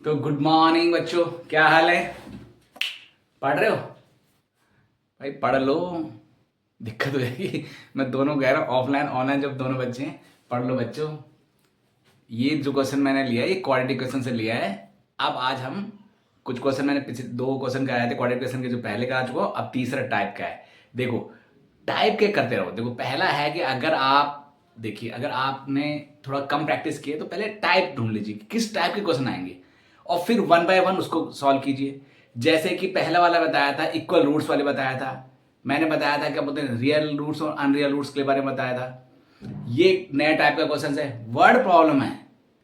तो good morning बच्चों, क्या हाल है? पढ़ रहे हो? भाई पढ़ लो, दिक्कत हो जाएगी। मैं दोनों कह रहा हूँ, ऑफलाइन ऑनलाइन जब दोनों बच्चे हैं, पढ़ लो बच्चों। ये जो क्वेश्चन मैंने लिया है ये क्वाड्रेटिक क्वेश्चन से लिया है। अब आज हम कुछ क्वेश्चन, मैंने पिछले दो क्वेश्चन कराए थे क्वाड्रेटिक क्वेश्चन के, जो पहले करा चुका हूं, अब तीसरा टाइप का है। देखो, टाइप के करते रहो। देखो, पहला है कि अगर आप देखिए, अगर आपने थोड़ा कम प्रैक्टिस की है तो पहले टाइप ढूंढ लीजिए कि किस टाइप के क्वेश्चन आएंगे, और फिर वन बाय वन उसको सॉल्व कीजिए। जैसे कि पहला वाला बताया था, इक्वल रूट्स वाले बताया था। मैंने बताया था क्या बोलते हैं, रियल रूट्स और अनरियल रूट्स के बारे में बताया था। ये नया टाइप का क्वेश्चन है, वर्ड प्रॉब्लम है।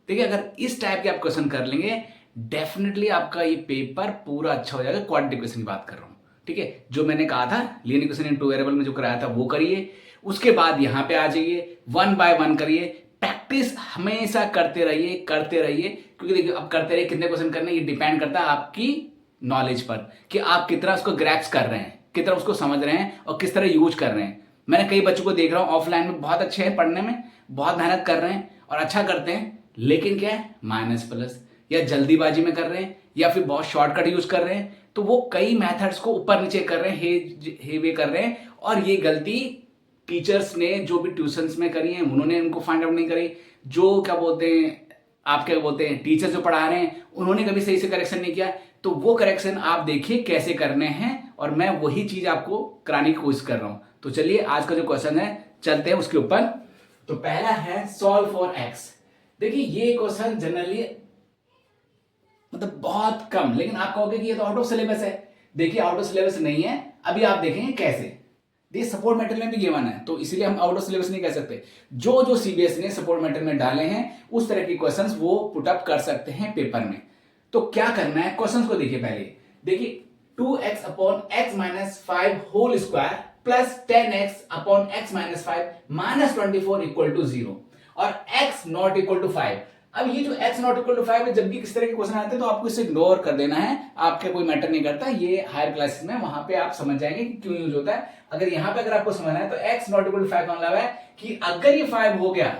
ठीक है, अगर इस टाइप के आप क्वेश्चन कर लेंगे, डेफिनेटली आपका ये पेपर पूरा अच्छा हो जाएगा। क्वाड्रेटिक क्वेश्चन की बात कर रहा हूं। ठीक है, जो मैंने कहा था linear equation in two variable में जो कराया था वो करिए। उसके बाद यहां पे आ जाइए, वन बाय वन करिए। प्रैक्टिस हमेशा करते रहिए, करते रहिए, क्योंकि देखिए अब करते रहिए, कितने क्वेश्चन करने ये डिपेंड करता है आपकी नॉलेज पर, कि आप कितना उसको ग्रैप्स कर रहे हैं, कितना उसको समझ रहे हैं और किस तरह यूज कर रहे हैं। मैंने कई बच्चों को देख रहा हूं ऑफलाइन में बहुत अच्छे हैं पढ़ने में, बहुत मेहनत कर रहे हैं और अच्छा करते हैं, लेकिन क्या है, माइनस प्लस या जल्दीबाजी में कर रहे हैं या फिर बहुत शॉर्टकट यूज कर रहे हैं, तो वो कई मेथड्स को ऊपर नीचे कर रहे हैं, हे वे कर रहे हैं। और ये गलती टीचर्स ने जो भी ट्यूशंस में करी है उन्होंने उनको फाइंड आउट नहीं करी। जो क्या बोलते हैं, आप क्या बोलते हैं, टीचर जो पढ़ा रहे हैं उन्होंने कभी सही से करेक्शन नहीं किया। तो वो करेक्शन आप देखिए कैसे करने हैं, और मैं वही चीज आपको कराने की कोशिश कर रहा हूं। तो चलिए आज का जो क्वेश्चन है चलते हैं उसके ऊपर। तो पहला है सॉल्व फॉर एक्स। देखिए ये क्वेश्चन जनरली मतलब बहुत कम, लेकिन आप कहोगे कि ये तो आउट ऑफ सिलेबस है। देखिए आउट ऑफ सिलेबस नहीं है, अभी आप देखेंगे कैसे। ये सपोर्ट मटेरियल में भी गिवन है, तो इसीलिए हम आउट ऑफ सिलेबस नहीं कह सकते। जो जो सीबीएसई ने सपोर्ट मटेरियल में डाले हैं उस तरह के क्वेश्चंस वो पुट अप कर सकते हैं पेपर में। तो क्या करना है, क्वेश्चंस को देखिए पहले। देखिए 2x upon x minus 5 whole square plus 10x upon x minus 5 minus 24 equal to 0 और x नॉट इक्वल टू 5। अब ये जो x नॉट इक्वल टू 5 है, जब भी किस तरह के क्वेश्चन आते हैं तो आपको इसे इग्नोर कर देना है, आपके कोई मैटर नहीं करता। ये हायर क्लासेस में वहां पे आप समझ जाएंगे कि क्यों यूज होता है। अगर यहां पे अगर आपको समझना है तो x नॉट इक्वल टू 5 का मतलब है कि अगर ये 5 हो गया,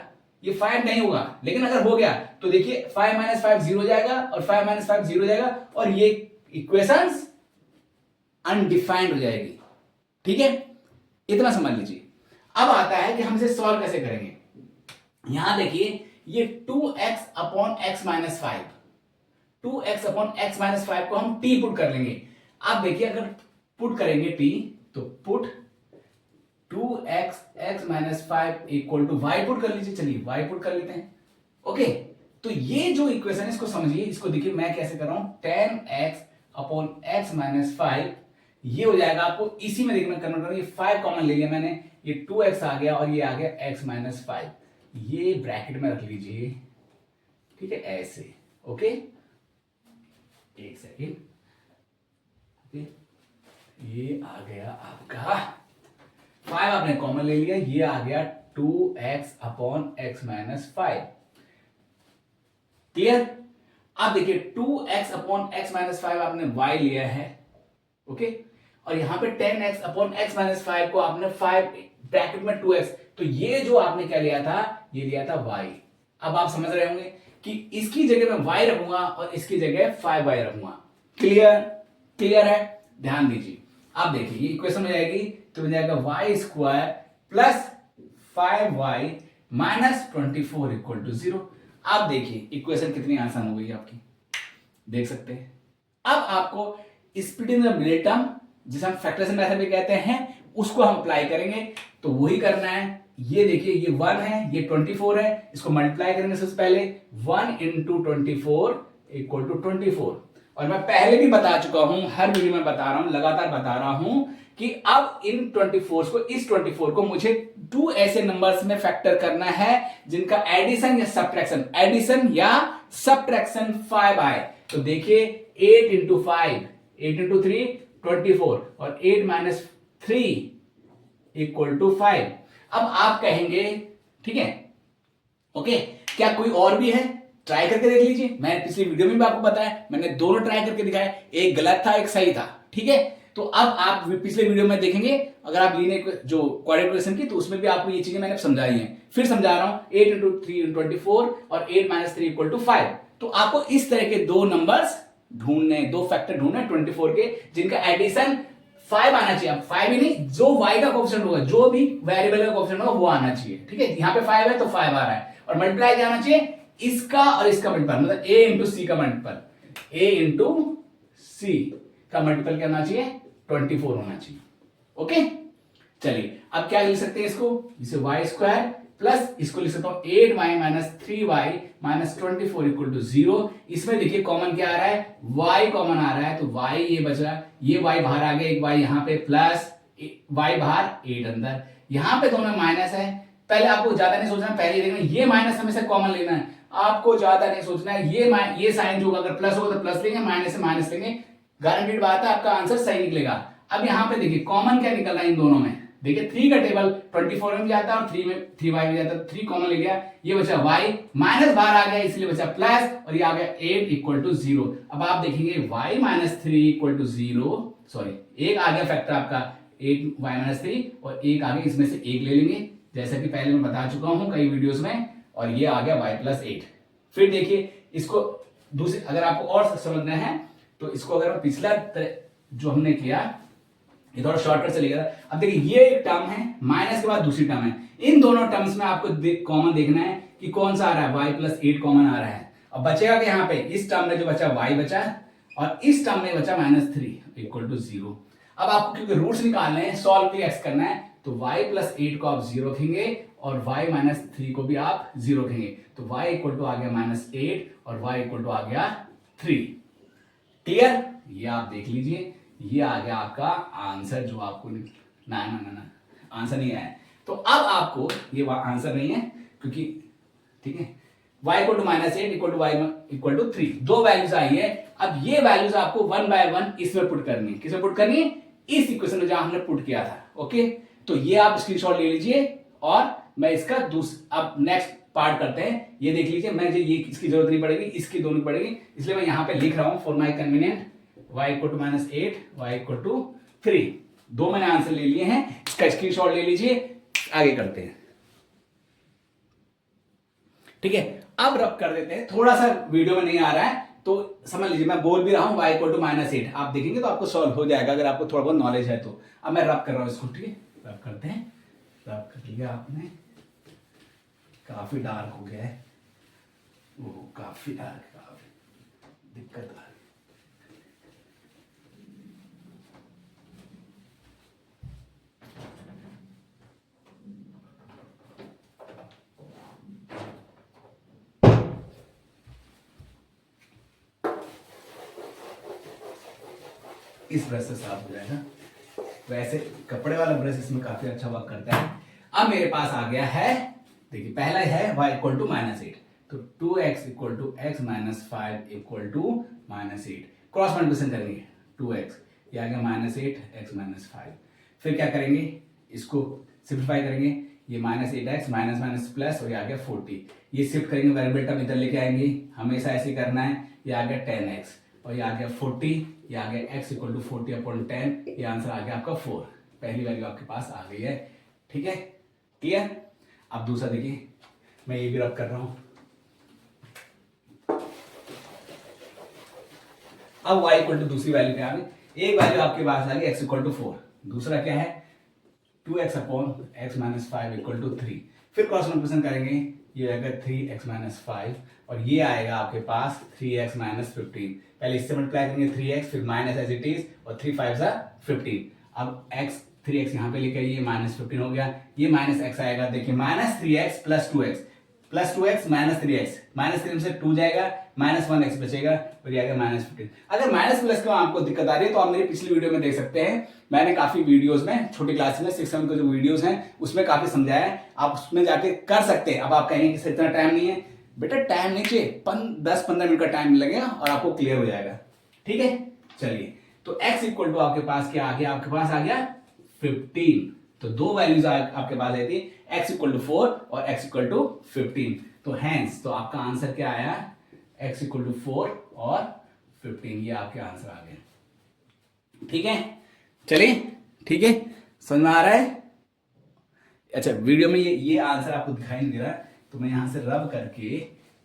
ये 5 नहीं होगा, लेकिन अगर हो गया तो देखिए 5 माइनस 5 0 जाएगा और 5 माइनस 5 0 जाएगा और ये इक्वेशंस अनडिफाइंड हो जाएगी। ठीक है, इतना समझ लीजिए। अब आता है कि हम इसे सॉल्व कैसे करेंगे। यहां देखिए ये 2x upon x minus 5, 2x upon x minus 5 को हम t पुट कर लेंगे। आप देखिए अगर पुट करेंगे t, तो put 2x x minus 5 equal to y put कर लीजिए। चलिए y पुट कर लेते हैं। ओके, तो ये जो इक्वेशन है इसको समझिए, इसको देखिए मैं कैसे कर रहा हूं। 10x अपॉन x माइनस 5 ये हो जाएगा, आपको इसी में देखना कन्वर्ट करना। ये 5 कॉमन ले लिया मैंने, ये 2x आ गया और ये आ गया x माइनस 5, ये ब्रैकेट में रख लीजिए। ठीक है, ऐसे। ओके, एक सेकेंड। ये आ गया आपका 5, आपने कॉमन ले लिया, ये आ गया 2x upon x minus 5। Clear? आप देखिए 2x अपॉन x माइनस 5 आपने y लिया है। ओके, और यहां पे 10x अपॉन x माइनस 5 को आपने 5 ब्रैकेट में 2x, तो ये जो आपने क्या लिया था, ये लिया था y। अब आप समझ रहे होंगे कि इसकी जगह मैं y रखूंगा और इसकी जगह 5y रखूंगा। क्लियर? क्लियर है? ध्यान दीजिए। आप देखिए ये इक्वेशन हो जाएगी, तो हो जाएगा y square plus 5y minus 24 equal to 0। आप देखिए इक्वेशन कितनी आसान हो गई आपकी, देख सकते हैं। अब आपको split in the middle term, जिसे हम फैक्टराइजेशन मेथड भी कहते हैं, उसको हम अप्लाई करेंगे। तो वही करना है। ये देखिए ये 1 है, ये 24 है, इसको मल्टीप्लाई करेंगे सबसे पहले। 1 इंटू 24 इक्वल टू 24। और मैं पहले भी बता चुका हूं, हर वीडियो में बता रहा हूं, लगातार बता रहा हूं कि अब इन 24 को, इस 24 को मुझे 2 ऐसे नंबर्स में फैक्टर करना है जिनका एडिशन या सब्ट्रैक्शन, एडिशन या सब्ट्रैक्शन 5 आए। तो देखिए 8 इंटू 5, 8 इंटू 3 24 और 8 माइनस 3 इक्वल टू 5। अब आप कहेंगे ठीक है, ओके, क्या कोई और भी है? ट्राई करके देख लीजिए। मैंने पिछली वीडियो में भी आपको बताया, मैंने दोनों ट्राई करके दिखाया, एक गलत था एक सही था। ठीक है, तो अब आप पिछले वीडियो में देखेंगे, अगर आप लीनियर जो क्वाड्रेटिक इक्वेशन की, तो उसमें भी आपको ये चीजें मैंने समझाई हैं। फिर समझा रहा हूं, 8 इंटू 3 इंटू 24 और 8 माइनस 3 इक्वल टू 5। तो आपको इस तरह के दो नंबर्स ढूंढने, दो फैक्टर ढूंढने 24 के, जिनका एडिशन 5 आना चाहिए। अब 5 ही नहीं, जो y का कोएफिशिएंट होगा, जो भी वेरिएबल का कोएफिशिएंट होगा वो आना चाहिए। ठीक है, यहाँ पे 5 है तो 5 आ रहा है, और मल्टीप्लाई क्या आना चाहिए, इसका और इसका मल्टीपल, मतलब a इंटू सी का मल्टीपल, a इंटू सी का मल्टीपल क्या होना चाहिए, 24 होना चाहिए। ओके, चलिए अब क्या लिख सकते हैं इसको, इसे वाई स्क्वायर प्लस इसको लिख सकता हूं 8y minus 3y minus 24 equal to 0। इसमें देखिए कॉमन क्या आ रहा है, y कॉमन आ रहा है, तो y ये बच रहा है, ये y बाहर आ गया, एक y यहाँ पे प्लस y बाहर 8 अंदर, यहाँ पे दोनों माइनस है। पहले आपको ज्यादा नहीं सोचना, पहले देखना ये माइनस हमेशा कॉमन लेना है, आपको ज्यादा नहीं सोचना है। ये साइन जो अगर प्लस होगा तो प्लस लेंगे, माइनस से माइनस लेंगे, गारंटीड बात है आपका आंसर सही निकलेगा। अब यहाँ पे देखिए कॉमन क्या निकल रहा है इन दोनों में, देखिए 3 का टेबल 24 में भी जाता है और 3 में 3y में जाता है, 3 कॉमन ले गया, ये बचा y, माइनस बाहर आ गया इसलिए बचा प्लस, और ये आ गया 8 इक्वल टू 0। अब आप देखेंगे y minus 3 equal to 0, sorry एक आ गया फैक्टर आपका 8y माइनस 3, और एक आ गया, इसमें से एक ले लेंगे जैसा कि पहले मैं बता चुका हूं कई वीडियोस में, और ये आ गया y प्लस 8। फिर देखिए इसको दूसरे, अगर आपको और समझना है तो इसको अगर हम पिछला जो हमने किया, ये थोड़ा शॉर्टकट चलेगा। अब देखिए ये एक टर्म है, माइनस के बाद दूसरी टर्म है, इन दोनों टर्म्स में आपको कॉमन देखना है कि कौन सा आ रहा है, y प्लस 8 कॉमन आ रहा है। अब बचेगा कि यहाँ पे इस टर्म में जो बचा y बचा, और इस टर्म में बचा माइनस 3 इक्वल टू 0। अब आपको क्योंकि रूट्स निकालने हैं, सॉल्व भी एक्स करना है, तो y प्लस 8 को आप 0 रखेंगे और y माइनस 3 को भी आप 0 रखेंगे, तो y इक्वल टू आ गया माइनस 8 और y इक्वल टू आ गया 3। क्लियर, ये आप देख लीजिए, ये आ गया आपका आंसर जो आपको ना आंसर नहीं आया। तो अब आपको ये आंसर नहीं है क्योंकि, ठीक है, y equal to minus 8 equal to y equal to 3, दो वैल्यूज आई है। अब ये वैल्यूज आपको 1 बाय 1 इसमें पुट करनी है, किसमें पुट करनी है, इस इक्वेशन में जहां हमने पुट किया था। ओके, तो ये आप स्क्रीनशॉट ले लीजिए, और मैं इसका अब नेक्स्ट पार्ट करते हैं, ये देख लीजिए, मैं ये इसकी जरूरत नहीं पड़ेगी, इसकी दोनों पड़ेगी, इसलिए मैं यहां पे लिख रहा हूं for my convenient y equal to minus 8, y equal to 3, दो मैंने आंसर ले लिए हैं, इसका स्क्रीनशॉट ले लीजिए, आगे करते हैं। ठीक है, अब रब कर देते हैं, थोड़ा सा वीडियो में नहीं आ रहा है तो समझ लीजिए, मैं बोल भी रहा हूं y इक्वल टू माइनस 8, आप देखेंगे तो आपको सॉल्व हो जाएगा अगर आपको थोड़ा बहुत नॉलेज है तो। अब मैं रब कर रहा हूं इसको, ठीक है, रब करते हैं, रब कर लिया आपने, काफी डार्क हो गया है, वो काफी डार्क, काफी दिक्कत आ रही है। इस ब्रश से साफ हो जाएगा, वैसे कपड़े वाला ब्रश इसमें काफी अच्छा वर्क करता है। अब मेरे पास आ गया है, देखिए पहला है y इक्वल टू माइनस 8, तो 2x equal to x minus 5 equal to minus 8, cross multiplication करेंगे 2x, ये आ गया माइनस 8 x माइनस 5। फिर क्या करेंगे, इसको सिंप्लीफाई करेंगे, ये minus 8x minus minus plus, और ये आ गया 40, ये शिफ्ट करेंगे वेरिएबल टर्म इधर लेके आएंगे, हमेशा ऐसे करना है, ये आ गया 10x, और ये आ गया 40, ये आ गया x इक्वल टू 40 अपॉन 10, ये आंसर आ गया आपका 4, पहली वैल्यू आपके पास आ गई है। ठीक है, क्लियर। अब दूसरा देखिए, मैं ये भी रब कर रहा हूं, अब y इक्वल टू दूसरी वैल्यू क्या आ गई, एक वैल्यू आपके पास आ गई x इक्वल टू 4, दूसरा क्या है 2x upon x minus 5 equal to 3, फिर क्रॉस मल्टीप्लिकेशन करेंगे, ये आएगा 3x माइनस 5, और ये आएगा आपके पास 3x माइनस 15, पहले इससे मल्टीप्लाई करेंगे 3x, फिर माइनस एज इट इज, और 3 5 15, अब x 3x यहाँ पे लेकर ये माइनस 15 हो गया, ये माइनस x आएगा, देखिए minus 3x plus 2x minus 3 से 2 जाएगा, माइनस 1x बचेगा, और ये आएगा माइनस 15। अगर माइनस प्लस का आपको दिक्कत आ रही है तो आप मेरी पिछली वीडियो में देख सकते हैं, मैंने काफी वीडियोस में छोटी क्लास में 6-7 के जो वीडियोस हैं उसमें काफी समझाया है, आप उसमें जाके कर सकते हैं। अब आप कहेंगे कि इतना टाइम नहीं है, बेटा टाइम नहीं चाहिए, 10-15 मिनट का टाइम लगेगा और आपको क्लियर हो जाएगा। ठीक है, चलिए, तो x इक्वल टू आपके पास क्या आ गया, आपके पास आ गया 15, तो दो वैल्यूज आपके पास आई थी, x इक्वल टू 4 और x इक्वल टू 15, तो हैंस तो आपका आंसर क्या आया, x इक्वल टू 4 और 15, ये आपके आंसर आ गए। ठीक है, चलिए ठीक है, समझ में आ रहा है? अच्छा, वीडियो में ये आंसर आपको दिखाई नहीं दे रहा है, तो मैं यहाँ से रब करके,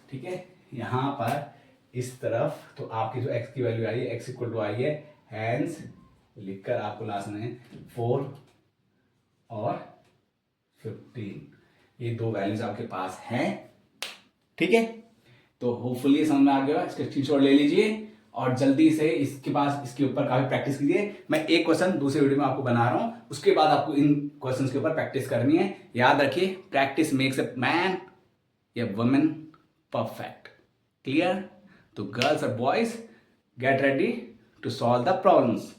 ठीक है, यहाँ पर इस तरफ, तो आपकी जो x की वैल्यू आई है, x इक्वल टू आई है, हैंस लिखकर आपको लास्ट में 4 और 15, ये दो वैल्यूज आपके पास हैं, ठीक है। तो होपफुली ये समझ में आ गया, इसका स्क्रीनशॉट ले लीजिए और जल्दी से इसके पास इसके ऊपर काफी प्रैक्टिस कीजिए। मैं एक क्वेश्चन दूसरे वीडियो में आपको बना रहा हूं, उसके बाद आपको इन क्वेश्चंस के ऊपर प्रैक्टिस करनी है। याद रखिए, प्रैक्टिस मेक्स अ मैन या वुमेन परफेक्ट। क्लियर? तो गर्ल्स और boys, get ready to solve the problems.